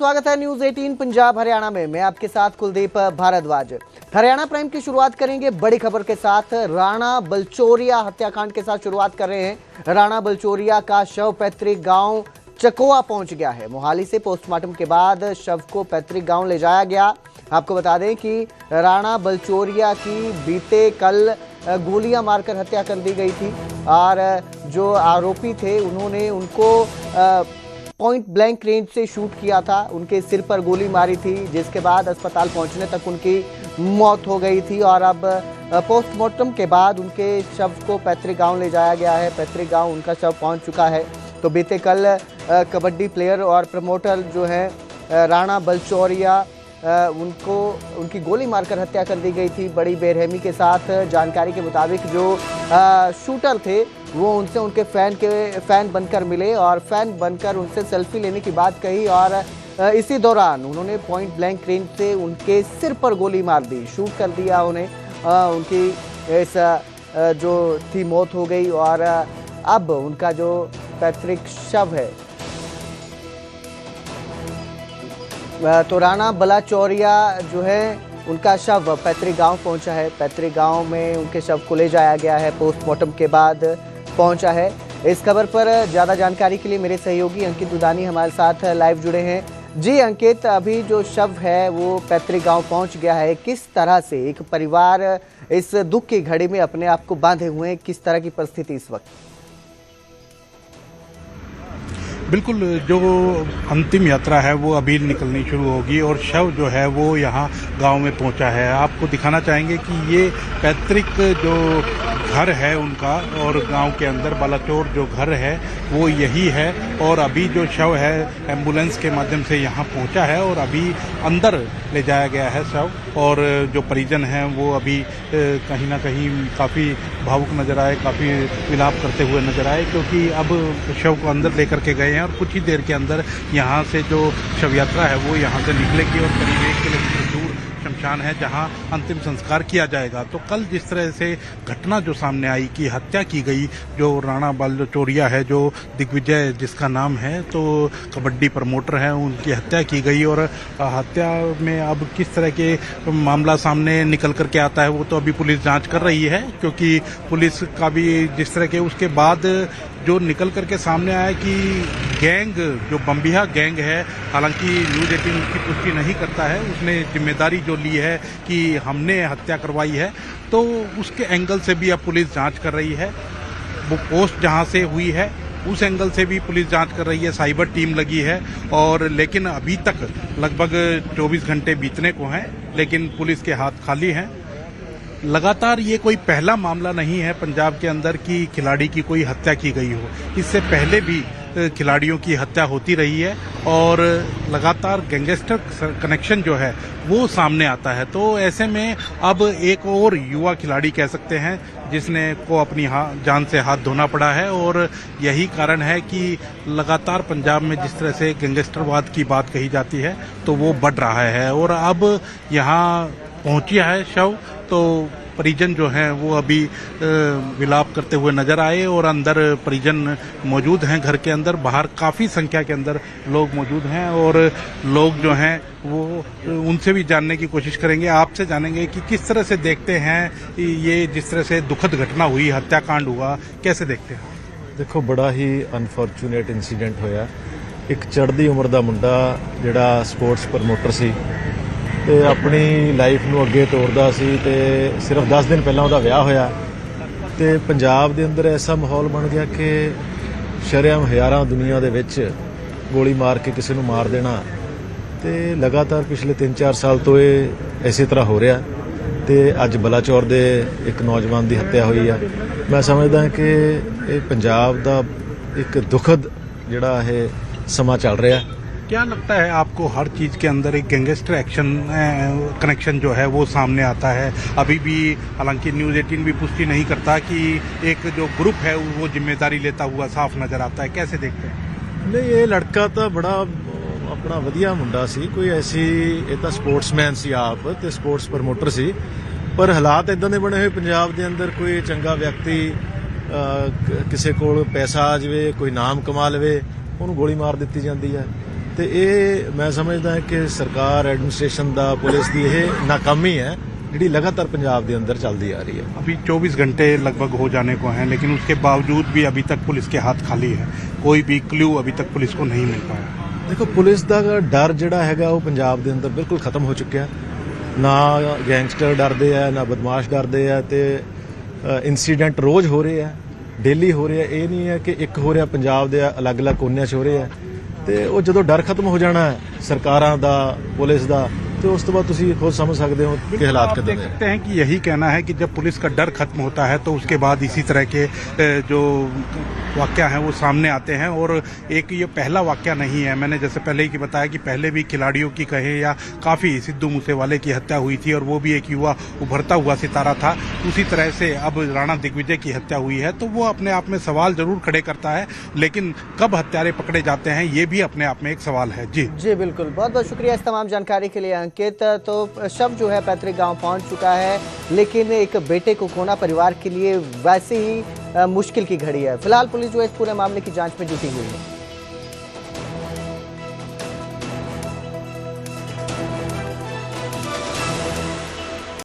स्वागत है न्यूज 18 पंजाब हरियाणा में। मैं आपके साथ कुलदीप भारद्वाज। हरियाणा प्राइम की शुरुआत करेंगे बड़ी खबर के साथ। राणा बलचौरिया हत्याकांड के साथ शुरुआत कर रहे हैं। राणा बलचौरिया का शव पैतृक गांव चकोआ पहुंच गया है। मोहाली से पोस्टमार्टम के बाद शव को पैतृक गांव ले जाया गया। आपको बता दें कि राणा बलचौरिया की बीते कल गोलियां मारकर हत्या कर दी गई थी और जो आरोपी थे उन्होंने उनको पॉइंट ब्लैंक रेंज से शूट किया था। उनके सिर पर गोली मारी थी, जिसके बाद अस्पताल पहुंचने तक उनकी मौत हो गई थी और अब पोस्टमार्टम के बाद उनके शव को पैतृक गांव ले जाया गया है। पैतृक गांव उनका शव पहुंच चुका है। तो बीते कल कबड्डी प्लेयर और प्रमोटर जो है राणा बलचौरिया उनको उनकी गोली मारकर हत्या कर दी गई थी बड़ी बेरहमी के साथ। जानकारी के मुताबिक जो शूटर थे वो उनसे उनके फैन बनकर मिले और फैन बनकर उनसे सेल्फी लेने की बात कही और इसी दौरान उन्होंने पॉइंट ब्लैंक रेंज से उनके सिर पर गोली मार दी, शूट कर दिया उन्हें। उनकी इस जो थी मौत हो गई और अब उनका जो पैतृक शव है तो राणा बलचौरिया जो है उनका शव पैतृक गांव पहुंचा है। पैतृक गांव में उनके शव को ले जाया गया है, पोस्टमार्टम के बाद पहुंचा है। इस खबर पर ज़्यादा जानकारी के लिए मेरे सहयोगी अंकित दुधानी हमारे साथ लाइव जुड़े हैं। जी अंकित, अभी जो शव है वो पैतृक गांव पहुंच गया है। किस तरह से एक परिवार इस दुख की घड़ी में अपने आप को बांधे हुए हैं, किस तरह की परिस्थिति इस वक्त? बिल्कुल, जो अंतिम यात्रा है वो अभी निकलनी शुरू होगी और शव जो है वो यहाँ गांव में पहुंचा है। आपको दिखाना चाहेंगे कि ये पैतृक जो घर है उनका और गांव के अंदर बालाचौर जो घर है वो यही है और अभी जो शव है एम्बुलेंस के माध्यम से यहाँ पहुंचा है और अभी अंदर ले जाया गया है शव। और जो परिजन हैं वो अभी कहीं ना कहीं काफ़ी भावुक नजर आए, काफ़ी विलाप करते हुए नजर आए, क्योंकि अब शव को अंदर लेकर के गए हैं और कुछ ही देर के अंदर यहाँ से जो शव यात्रा है वो यहाँ से निकलेगी और करीब 1 किलोमीटर दूर शमशान है जहां अंतिम संस्कार किया जाएगा। तो कल जिस तरह से घटना जो सामने आई कि हत्या की गई, जो राणा बलचौरिया है जो दिग्विजय जिसका नाम है, तो कबड्डी प्रमोटर है, उनकी हत्या की गई और हत्या में अब किस तरह के मामला सामने निकल करके आता है वो तो अभी पुलिस जांच कर रही है, क्योंकि पुलिस का भी जिस तरह के उसके बाद जो निकल करके सामने आया कि गैंग जो बम्बिहा गैंग है, हालांकि न्यूज़ 18 उसकी पुष्टि नहीं करता है, उसने जिम्मेदारी जो ली है कि हमने हत्या करवाई है, तो उसके एंगल से भी अब पुलिस जांच कर रही है। वो पोस्ट जहां से हुई है उस एंगल से भी पुलिस जांच कर रही है, साइबर टीम लगी है और लेकिन अभी तक लगभग 24 घंटे बीतने को हैं, लेकिन पुलिस के हाथ खाली हैं। लगातार ये कोई पहला मामला नहीं है पंजाब के अंदर कि खिलाड़ी की कोई हत्या की गई हो। इससे पहले भी खिलाड़ियों की हत्या होती रही है और लगातार गैंगस्टर कनेक्शन जो है वो सामने आता है। तो ऐसे में अब एक और युवा खिलाड़ी कह सकते हैं जिसने को अपनी जान से हाथ धोना पड़ा है और यही कारण है कि लगातार पंजाब में जिस तरह से गैंगस्टरवाद की बात कही जाती है तो वो बढ़ रहा है और अब यहाँ पहुंचा है शव। तो परिजन जो हैं वो अभी विलाप करते हुए नजर आए और अंदर परिजन मौजूद हैं घर के अंदर, बाहर काफ़ी संख्या के अंदर लोग मौजूद हैं और लोग जो हैं वो उनसे भी जानने की कोशिश करेंगे, आपसे जानेंगे कि किस तरह से देखते हैं ये जिस तरह से दुखद घटना हुई, हत्याकांड हुआ, कैसे देखते हैं? देखो, बड़ा ही अनफॉर्चूनेट इंसीडेंट होया। एक चढ़दी उम्र का मुंडा जिहड़ा स्पोर्ट्स प्रमोटर सी ਤੇ ਆਪਣੀ ਲਾਈਫ ਨੂੰ ਅੱਗੇ ਤੋਰਦਾ ਸੀ ਤੇ ਸਿਰਫ 10 ਦਿਨ ਪਹਿਲਾਂ ਉਹਦਾ ਵਿਆਹ ਹੋਇਆ ਤੇ ਪੰਜਾਬ ਦੇ ਅੰਦਰ ਐਸਾ ਮਾਹੌਲ ਬਣ ਗਿਆ ਕਿ ਸ਼ਰੇਆਮ ਹਜ਼ਾਰਾਂ ਦੁਨੀਆ ਦੇ ਵਿੱਚ ਗੋਲੀ ਮਾਰ ਕੇ ਕਿਸੇ ਨੂੰ ਮਾਰ ਦੇਣਾ ਤੇ ਲਗਾਤਾਰ ਪਿਛਲੇ 3-4 ਸਾਲ ਤੋਂ ਇਹ ਇਸੇ ਤਰ੍ਹਾਂ ਹੋ ਰਿਹਾ ਤੇ ਅੱਜ ਬਲਾਚੌਰ ਦੇ ਇੱਕ ਨੌਜਵਾਨ ਦੀ ਹੱਤਿਆ ਹੋਈ ਆ। ਮੈਂ ਸਮਝਦਾ ਕਿ ਇਹ ਪੰਜਾਬ ਦਾ ਇੱਕ ਦੁਖਦ ਜਿਹੜਾ ਇਹ ਸਮਾਂ ਚੱਲ ਰਿਹਾ। क्या लगता है आपको हर चीज़ के अंदर एक गैंगस्टर एक्शन कनेक्शन जो है वो सामने आता है? अभी भी हालांकि न्यूज़ 18 भी पुष्टि नहीं करता कि एक जो ग्रुप है वो जिम्मेदारी लेता हुआ साफ नजर आता है, कैसे देखते हैं? नहीं, ये लड़का तो बड़ा अपना वधिया मुंडा सी, कोई ऐसी ये तो स्पोर्ट्समैन सी आप ते स्पोर्ट्स प्रमोटर सी, पर हालात इदां दे बने हुए पंजाब दे अंदर कोई चंगा व्यक्ति किसी कोल पैसा आ जाए, कोई नाम कमा लवे, उन्होंने गोली मार दी जाती है। ਤੇ ਇਹ ਮੈਂ ਸਮਝਦਾ ਕਿ ਸਰਕਾਰ ਐਡਮਿਨਿਸਟ੍ਰੇਸ਼ਨ ਦਾ ਪੁਲਿਸ ਦੀ ਇਹ ਨਾਕਾਮੀ ਹੈ ਜਿਹੜੀ लगातार पंजाब के अंदर चलती आ रही है। अभी 24 घंटे लगभग हो जाने को हैं, लेकिन उसके बावजूद भी अभी तक पुलिस के हाथ खाली है। कोई भी क्लू अभी तक पुलिस को नहीं मिल पाया। देखो पुलिस का डर जिहड़ा हैगा वो पंजाब के अंदर बिल्कुल खत्म हो चुका है। ना गैंगस्टर डरते हैं, ना बदमाश डरते हैं, तो इंसीडेंट रोज़ हो रहे हैं, डेली हो रहे हैं। ये नहीं है कि एक हो रहा पंजाब के अलग अलग कोनियां च हो रहे हैं। तो वो जो डर खत्म हो जाना है सरकारां दा, पुलिस का, तो उस तो बाद तुसी खुद समझ सकते हो कि हालात देख सकते हैं कि यही कहना है कि जब पुलिस का डर खत्म होता है तो उसके बाद इसी तरह के जो वाक़या हैं वो सामने आते हैं। और एक ये पहला वाक़या नहीं है। मैंने जैसे पहले ही बताया कि पहले भी खिलाड़ियों की कहे या काफ़ी सिद्धू मूसेवाले की हत्या हुई थी और वो भी एक युवा उभरता हुआ सितारा था। उसी तरह से अब राणा दिग्विजय की हत्या हुई है, तो वो अपने आप में सवाल जरूर खड़े करता है, लेकिन कब हत्यारे पकड़े जाते हैं ये भी अपने आप में एक सवाल है। जी बिल्कुल, बहुत बहुत शुक्रिया इस तमाम जानकारी के लिए अंकित। तो शव जो है पैतृक गांव पहुंच चुका है, लेकिन एक बेटे को खोना परिवार के लिए वैसे ही मुश्किल की घड़ी है। फिलहाल पुलिस जो है इस पूरे मामले की जांच में जुटी हुई है।